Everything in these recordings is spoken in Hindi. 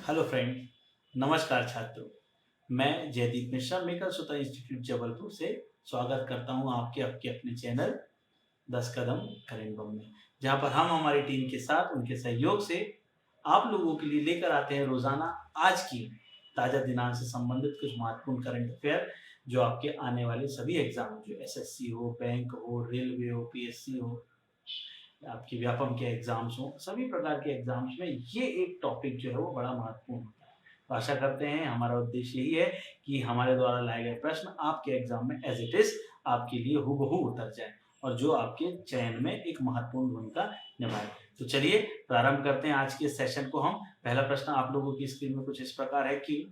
हेलो फ्रेंड, नमस्कार छात्रों। मैं जयदीप मिश्रा मेकल सुता इंस्टीट्यूट जबलपुर से स्वागत करता हूं आपके आपके अपने चैनल 10 कदम करेंट बम में, जहां पर हम हमारी टीम के साथ उनके सहयोग से आप लोगों के लिए लेकर आते हैं रोजाना आज की ताजा दिनांक से संबंधित कुछ महत्वपूर्ण करंट अफेयर जो आपके आने वाले सभी एग्जाम, जो एसएससी हो, बैंक हो, रेलवे हो, पीएससी हो, आपकी व्यापम के एग्जाम्स हो, सभी प्रकार के एग्जाम्स में ये एक टॉपिक जो है वो बड़ा महत्वपूर्ण होता है। तो आशा करते हैं, हमारा उद्देश्य यही है कि हमारे द्वारा लाए गए प्रश्न आपके एग्जाम में एज इट इज आपके लिए हूबहू उतर जाए और जो आपके चयन में एक महत्वपूर्ण भूमिका निभाए। तो चलिए प्रारंभ करते हैं आज के सेशन को। हम पहला प्रश्न आप लोगों की स्क्रीन में कुछ इस प्रकार है कि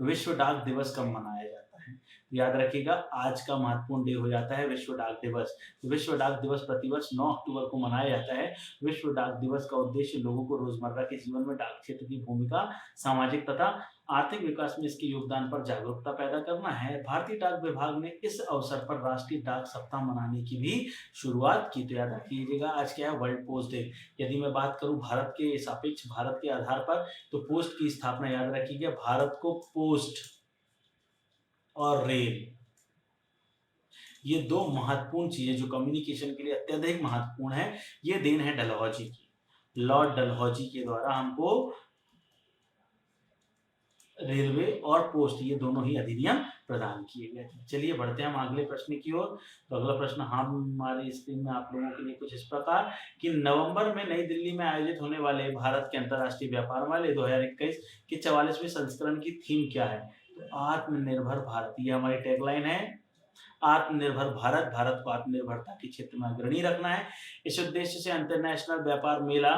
विश्व डाक दिवस कब मनाया जाता है? याद रखिएगा, आज का महत्वपूर्ण डे हो जाता है विश्व डाक दिवस। विश्व डाक दिवस प्रतिवर्ष 9 अक्टूबर को मनाया जाता है। विश्व डाक दिवस का उद्देश्य लोगों को रोजमर्रा के जीवन में डाक क्षेत्र की भूमिका, सामाजिक तथा आर्थिक विकास में इसके योगदान पर जागरूकता पैदा करना है। भारतीय डाक विभाग ने इस अवसर पर राष्ट्रीय डाक सप्ताह मनाने की भी शुरुआत की। तो याद रखिएगा, आज क्या है? World post day. यदि मैं बात करूं भारत के सापेक्ष, भारत के आधार पर, तो पोस्ट की स्थापना, याद रखिएगा, भारत को पोस्ट और रेल, ये दो महत्वपूर्ण चीजें जो कम्युनिकेशन के लिए अत्यधिक महत्वपूर्ण है, ये देन है डलहौजी की। लॉर्ड डलहौजी के द्वारा हमको रेलवे और पोस्ट, ये दोनों ही अधिनियम प्रदान किए गए थे। चलिए बढ़ते हैं हम अगले प्रश्न की ओर। तो अगला प्रश्न हमारे स्क्रीन में आप लोगों के लिए कुछ इस प्रकार कि नवंबर में नई दिल्ली में आयोजित होने वाले भारत के अंतर्राष्ट्रीय व्यापार मेले 2021 के 44वें संस्करण की थीम क्या है? तो आत्मनिर्भर भारत, ये हमारी टैगलाइन है। आत्मनिर्भर भारत, भारत को आत्मनिर्भरता के क्षेत्र में अग्रणी रखना है। इस उद्देश्य से अंतरनेशनल व्यापार मेला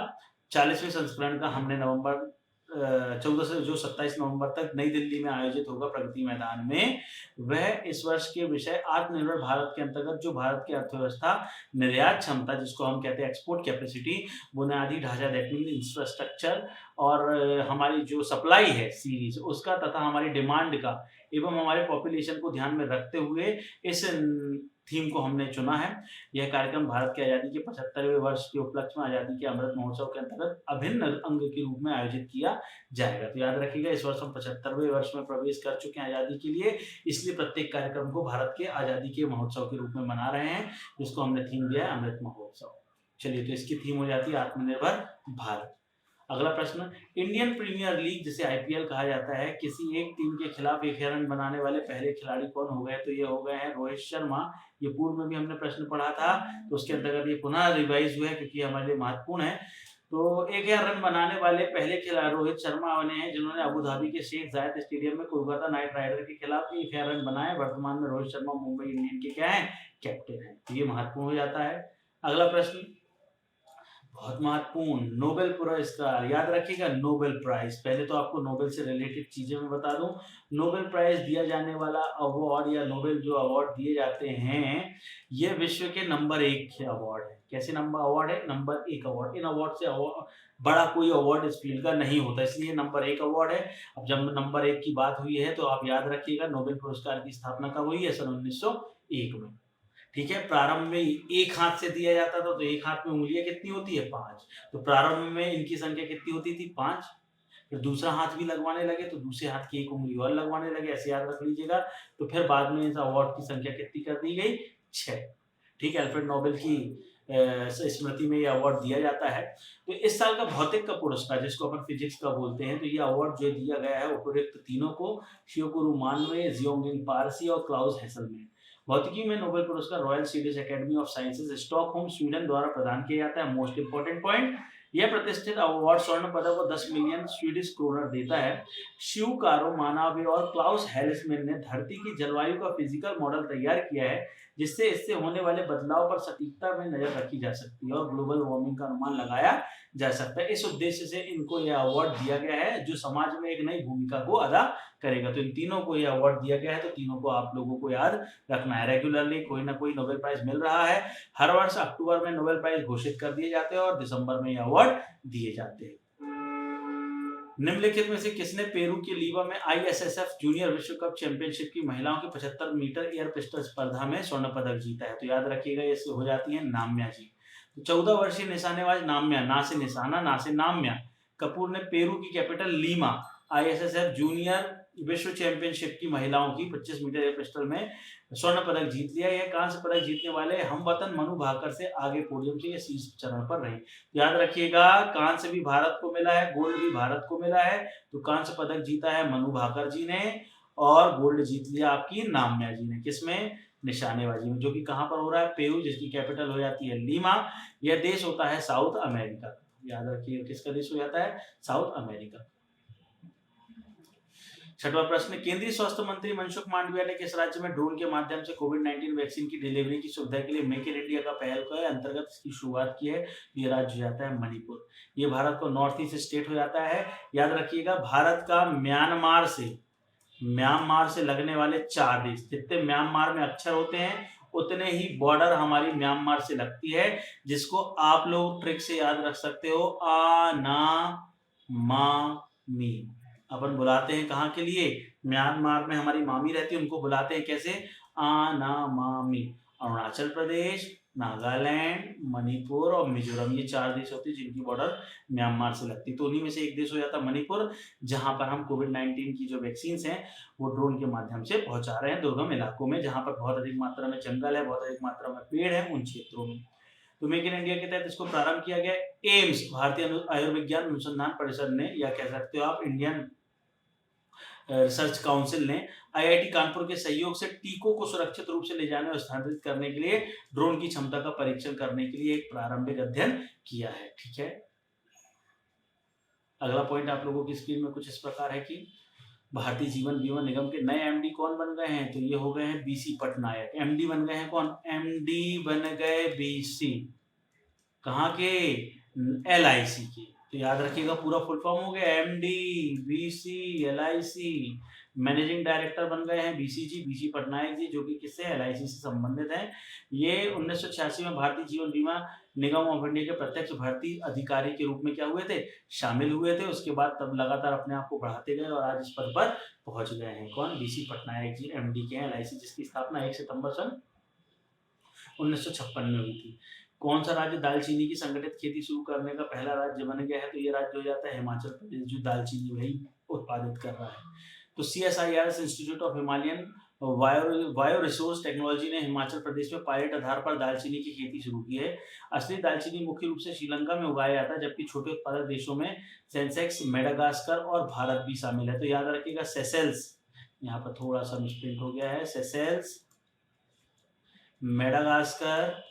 40वें संस्करण का हमने नवंबर 14 से जो 27 नवंबर तक नई दिल्ली में आयोजित होगा प्रगति मैदान में, वह इस वर्ष के विषय आत्मनिर्भर भारत के अंतर्गत जो भारत की अर्थव्यवस्था, निर्यात क्षमता जिसको हम कहते हैं एक्सपोर्ट कैपेसिटी, बुनियादी ढांचा दैट मीन इंफ्रास्ट्रक्चर, और हमारी जो सप्लाई है सीरीज उसका, तथा हमारी डिमांड का एवं हमारे पॉपुलेशन को ध्यान में रखते हुए इस थीम को हमने चुना है। यह कार्यक्रम भारत की आज़ादी के 75वें वर्ष के उपलक्ष्य में आज़ादी के अमृत महोत्सव के अंतर्गत अभिन्न अंग के रूप में आयोजित किया जाएगा। तो याद रखिएगा, इस वर्ष हम 75वें वर्ष में प्रवेश कर चुके हैं आज़ादी के लिए, इसलिए प्रत्येक कार्यक्रम को भारत के आज़ादी के महोत्सव के रूप में मना रहे हैं, जिसको हमने थीम दिया है अमृत महोत्सव। चलिए, तो इसकी थीम हो जाती है आत्मनिर्भर भारत। अगला प्रश्न, इंडियन प्रीमियर लीग जिसे आईपीएल कहा जाता है, किसी एक टीम के खिलाफ 1000 रन बनाने वाले पहले खिलाड़ी कौन हो गए? तो ये हो गए हैं रोहित शर्मा। ये पूर्व में भी हमने प्रश्न पढ़ा था, तो उसके अंतर्गत ये पुनः रिवाइज हुआ है क्योंकि हमारे लिए महत्वपूर्ण है। तो 1000 रन बनाने वाले पहले खिलाड़ी रोहित शर्मा बने हैं, जिन्होंने अबू धाबी के शेख जायद स्टेडियम में कोलकाता नाइट राइडर के खिलाफ 1000 रन बनाए। वर्तमान में रोहित शर्मा मुंबई इंडियन के क्या है? कैप्टन है। तो ये महत्वपूर्ण हो जाता है। अगला प्रश्न बहुत महत्वपूर्ण, नोबेल पुरस्कार। याद रखिएगा, नोबेल प्राइज। पहले तो आपको नोबेल से रिलेटेड चीजें मैं बता दूं। नोबेल प्राइज दिया जाने वाला अवार्ड या नोबेल जो अवार्ड दिए जाते हैं, ये विश्व के नंबर 1 अवार्ड है। कैसे नंबर अवार्ड है? Number 1 award. इन अवार्ड से बड़ा कोई अवार्ड इस फील्ड का नहीं होता, इसलिए नंबर 1 अवार्ड है। अब जब नंबर 1 की बात हुई है, तो आप याद रखिएगा, नोबेल पुरस्कार की स्थापना कब हुई है? सन 1901 में। ठीक है, प्रारंभ में एक हाथ से दिया जाता था, तो एक हाथ में उंगलियां कितनी होती है? 5। तो प्रारंभ में इनकी संख्या कितनी होती थी? 5। फिर दूसरा हाथ भी लगवाने लगे, तो दूसरे हाथ की एक उंगली और लगवाने लगे, ऐसे याद रख लीजिएगा। तो फिर बाद में इस अवार्ड की संख्या कितनी कर दी गई? 6। ठीक है, अल्फ्रेड नोबेल की स्मृति में ये अवार्ड दिया जाता है। तो इस साल का भौतिक का पुरस्कार, जिसको अपन फिजिक्स का बोलते हैं, तो ये अवार्ड जो दिया गया है उपरोक्त तीनों को, शियोकुरु मानवे, जियोंगिंग पारसी और क्लाउस हेसलमैन। भौतिकी में नोबेल पुरस्कार royal Swedish academy of sciences, Stockholm, Sweden द्वारा प्रदान किया जाता है। मोस्ट इंपोर्टेंट पॉइंट, यह प्रतिष्ठित अवार्ड स्वर्ण पदक और 10 मिलियन स्वीडिश क्रोनर देता है। शिव कारो मानावे और क्लाउस हेल्समैन ने धरती की जलवायु का फिजिकल मॉडल तैयार किया है, जिससे इससे होने वाले बदलाव पर सटीकता में नजर रखी जा सकती है और ग्लोबल वार्मिंग का अनुमान लगाया जा सकता है। इस उद्देश्य से इनको यह अवार्ड दिया गया है, जो समाज में एक नई भूमिका को अदा करेगा। तो इन तीनों को यह अवार्ड दिया गया है, तो तीनों को आप लोगों को याद रखना है। रेगुलरली कोई ना कोई नोबेल प्राइज मिल रहा है। हर वर्ष अक्टूबर में नोबेल प्राइज घोषित कर दिए जाते हैं और दिसंबर में यह अवार्ड दिए जाते हैं। निम्नलिखित में से किसने पेरू के लीवा में आईएसएसएफ जूनियर विश्व कप चैंपियनशिप की महिलाओं की 75 मीटर एयर पिस्टल स्पर्धा में स्वर्ण पदक जीता है? तो याद रखिएगा, ये हो जाती है नाम्या जी। तो 14 वर्षीय निशानेबाज नाम्या, ना से निशाना ना से नाम्या, कपूर ने पेरू की कैपिटल लीमा ISSF जूनियर विश्व चैंपियनशिप की महिलाओं की 25 मीटर एयर पिस्टल में स्वर्ण पदक जीत लिया। यह कांस्य पदक जीतने वाले हमवतन मनु भाकर से आगे पोडियम से शीर्ष चरण पर रहे। याद रखिएगा, कांस्य भी भारत को मिला है, गोल्ड भी भारत को मिला है। तो कांस्य पदक जीता है मनु भाकर जी ने और गोल्ड जीत लिया आपकी नाम्या जी ने। किसमें? निशानेबाजी में, जो कि कहां पर हो रहा है? पेरू, जिसकी कैपिटल हो जाती है लीमा। यह देश होता है साउथ अमेरिका। याद रखिए, किसका देश हो जाता है? South America. छठवां प्रश्न, केंद्रीय स्वास्थ्य मंत्री मनसुख मांडविया ने किस राज्य में ड्रोन के माध्यम से कोविड-19 वैक्सीन की डिलीवरी की सुविधा के लिए मेक इन इंडिया का पहल के अंतर्गत इसकी शुरुआत की है? ये राज्य हो जाता है मणिपुर। ये भारत को नॉर्थ ईस्ट स्टेट हो जाता है। याद रखिएगा, भारत का म्यांमार से लगने वाले 4 देश, जितने म्यांमार में अक्षर होते हैं उतने ही बॉर्डर हमारी म्यांमार से लगती है, जिसको आप लोग ट्रिक से याद रख सकते हो, आ ना मा मी। अपन बुलाते हैं कहाँ के लिए? म्यांमार में हमारी मामी रहती है, उनको बुलाते हैं कैसे? आनामामी। अरुणाचल प्रदेश, नागालैंड, मणिपुर और मिजोरम, ये 4 देश होते हैं जिनकी बॉर्डर म्यांमार से लगती है। तो उन्हीं में से एक देश हो जाता है मणिपुर, जहां पर हम कोविड-19 की जो वैक्सीन हैं वो ड्रोन के माध्यम से पहुंचा रहे हैं दुर्गम इलाकों में, जहां पर बहुत अधिक मात्रा में जंगल है, बहुत अधिक मात्रा में पेड़ है, उन क्षेत्रों में। तो मेक इन इंडिया के तहत इसको प्रारंभ किया गया। एम्स, भारतीय आयुर्विज्ञान अनुसंधान परिषद ने, या कह सकते हो आप इंडियन रिसर्च काउंसिल ने IIT कानपुर के सहयोग से टीकों को सुरक्षित रूप से ले जाने और स्थानांतरित करने के लिए ड्रोन की क्षमता का परीक्षण करने के लिए एक प्रारंभिक अध्ययन किया है। ठीक है, अगला पॉइंट आप लोगों की स्क्रीन में कुछ इस प्रकार है कि भारतीय जीवन बीमा निगम के नए MD कौन बन गए हैं? तो ये हो गए हैं BC पटनायक। MD बन गए हैं कौन? MD बन गए BC, कहाँ के? LIC के। तो याद रखिएगा, पूरा फुल फॉर्म हो गया MD BC LIC। Managing director बन गए हैं BC पटनायक जी, जो कि किससे? LIC से संबंधित हैं। ये 1986 में भारतीय जीवन बीमा निगम ऑफ इंडिया के प्रत्यक्ष भर्ती अधिकारी के रूप में क्या हुए थे? शामिल हुए थे। उसके बाद तब लगातार अपने आप को बढ़ाते गए और आज इस पद पर पहुंच गए हैं। कौन? BC पटनायक जी MD के हैं LIC, जिसकी स्थापना 1 सितंबर सन 1956 में हुई थी। कौन सा राज्य दालचीनी की संगठित खेती शुरू करने का पहला राज्य बन गया है? तो ये राज्य हो जाता है हिमाचल प्रदेश, जो दालचीनी वही उत्पादित कर रहा है। तो CSIRS institute of Himalayan bio resource technology ने हिमाचल प्रदेश में पायलट आधार पर दालचीनी की खेती शुरू की है। असली दालचीनी मुख्य रूप से श्रीलंका में उगाया जाता है, जबकि छोटे उत्पादक देशों में सेंसेक्स, मेडागास्कर और भारत भी शामिल है। तो याद रखिएगा, सेसेल्स, यहाँ पर थोड़ा सा मिसप्रिंट हो गया है, सेसेल्स, मेडागास्कर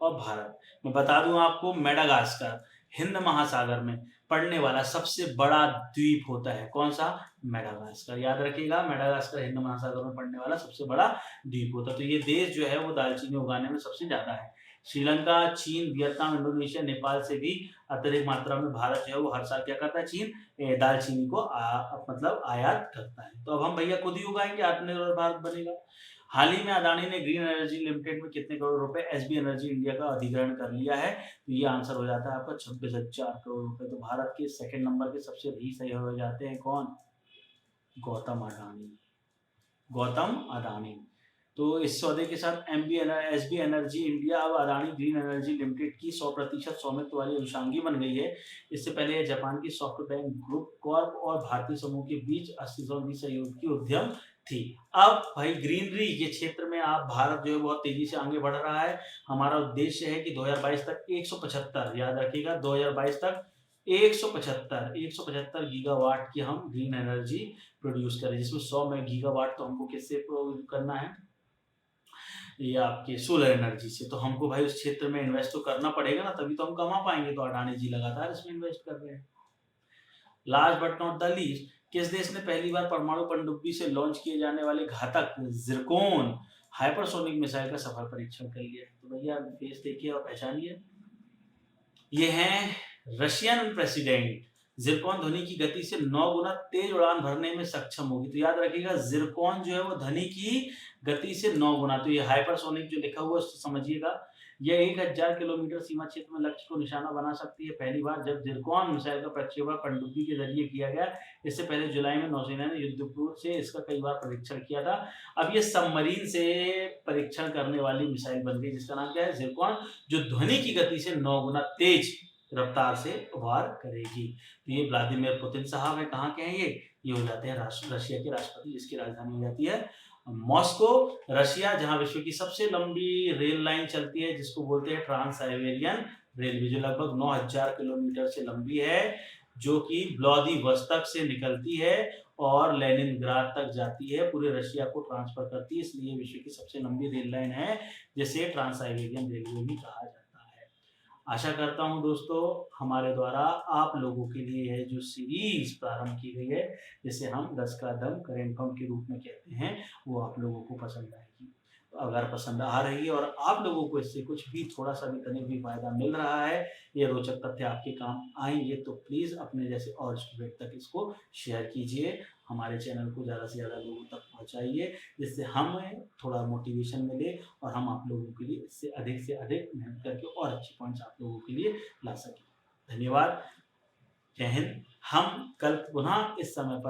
और भारत। मैं बता दूं आपको, मेडागास्कर हिंद महासागर में पड़ने वाला सबसे बड़ा द्वीप होता है। कौन सा? मेडागास्कर। याद रखिएगा, मेडागास्कर हिंद महासागर में पड़ने वाला सबसे बड़ा द्वीप होता है। तो ये देश जो है वो दालचीनी उगाने में सबसे ज्यादा है। श्रीलंका, चीन, वियतनाम, इंडोनेशिया, नेपाल से भी अत्यधिक मात्रा में भारत जो है वो हर साल क्या करता है? चीन दालचीनी को मतलब आयात करता है। तो अब हम भैया खुद ही उगाएंगे, आत्मनिर्भर भारत बनेगा। हाल ही में अदानी ने ग्रीन एनर्जी लिमिटेड में कितने करोड़ रुपए SB एनर्जी इंडिया का अधिग्रहण कर लिया है? तो ये आंसर हो जाता है आपका 26,000 करोड़ रुपए। तो भारत के सेकंड नंबर के सबसे सही हो जाते हैं कौन? गौतम अदानी। तो इस सौदे के साथ SB एनर्जी इंडिया अब अदानी ग्रीन एनर्जी लिमिटेड की 100% स्वामित्व वाली अंशांगी बन गई है। इससे पहले यह जापान की सॉफ्टबैंक ग्रुप कॉर्प और भारतीय समूह के बीच अस्तित्व सहयोग की उद्यम थी। अब भाई ग्रीनरी के क्षेत्र में आप भारत जो है बहुत तेजी से आगे बढ़ रहा है। हमारा उद्देश्य है कि 2022 तक 175, याद रखिएगा 2022 तक 175 गीगावाट की हम ग्रीन एनर्जी प्रोड्यूस करें, जिसमें 100 गीगावाट तो हमको किससे करना है? ये आपके सोलर एनर्जी से। तो हमको भाई उस क्षेत्र में इन्वेस्ट तो करना पड़ेगा ना, तभी तो हम कमा पाएंगे। तो अडानी जी लगातार इसमें इन्वेस्ट कर रहे हैं। Last but not the least, किस देश ने पहली बार परमाणु पनडुब्बी से लॉन्च किए जाने वाले घातक जिरकोन हाइपरसोनिक मिसाइल का सफल परीक्षण कर लिया? तो भैया देश देखिए और पहचानिए, ये हैं रशियन प्रेसिडेंट। जिरकॉन ध्वनि की गति से 9 गुना तेज उड़ान भरने में सक्षम होगी। तो याद रखिएगा, जिरकॉन जो है वो ध्वनि की गति से 9 गुना। तो ये हाइपरसोनिक जो लिखा हुआ है उसको समझिएगा, यह 1000 किलोमीटर सीमा क्षेत्र में लक्ष्य को निशाना बना सकती है। पहली बार जब जिरकॉन मिसाइल का प्रक्षेपण पनडुब्बी के जरिए किया गया। इससे पहले जुलाई में नौसेना ने युद्धपोत से इसका कई बार परीक्षण किया था। अब ये सबमरीन से परीक्षण करने वाली मिसाइल बन गई, जिसका नाम क्या है, जिरकॉन, जो ध्वनि की गति से 9 गुना तेज रफ्तार से वार करेगी। तो ये व्लादिमीर पुतिन साहब है, कहाँ के हैं ये हो जाते हैं रशिया के राष्ट्रपति, जिसकी राजधानी हो जाती है मॉस्को। रशिया, जहां विश्व की सबसे लंबी रेल लाइन चलती है, जिसको बोलते हैं ट्रांस साइबेरियन रेलवे, जो लगभग 9000 किलोमीटर से लंबी है, जो कि व्लादिवोस्तोक से निकलती है और लेनिनग्राद तक जाती है, पूरे रशिया को ट्रांसफर करती है। इसलिए विश्व की सबसे लंबी रेल लाइन है, जिसे ट्रांस साइबेरियन रेलवे भी कहा जाता है। आशा करता हूं दोस्तों, हमारे द्वारा आप लोगों के लिए है जो सीरीज प्रारंभ की गई है, जिसे हम 10 का दम करेंट पंप के रूप में कहते हैं, वो आप लोगों को पसंद आएगी। तो अगर पसंद आ रही है और आप लोगों को इससे कुछ भी, थोड़ा सा भी, तनिक भी फायदा मिल रहा है, ये रोचक तथ्य आपके काम आएंगे, तो प्लीज़ अपने जैसे और स्टूडेंट तक इसको शेयर कीजिए। हमारे चैनल को ज़्यादा से ज़्यादा लोगों तक पहुंचाइए, जिससे हमें थोड़ा मोटिवेशन मिले और हम आप लोगों के लिए इससे अधिक से अधिक मेहनत करके और अच्छे पॉइंट्स आप लोगों के लिए ला सकें। धन्यवाद। जय हिंद। हम कल पुनः इस समय पर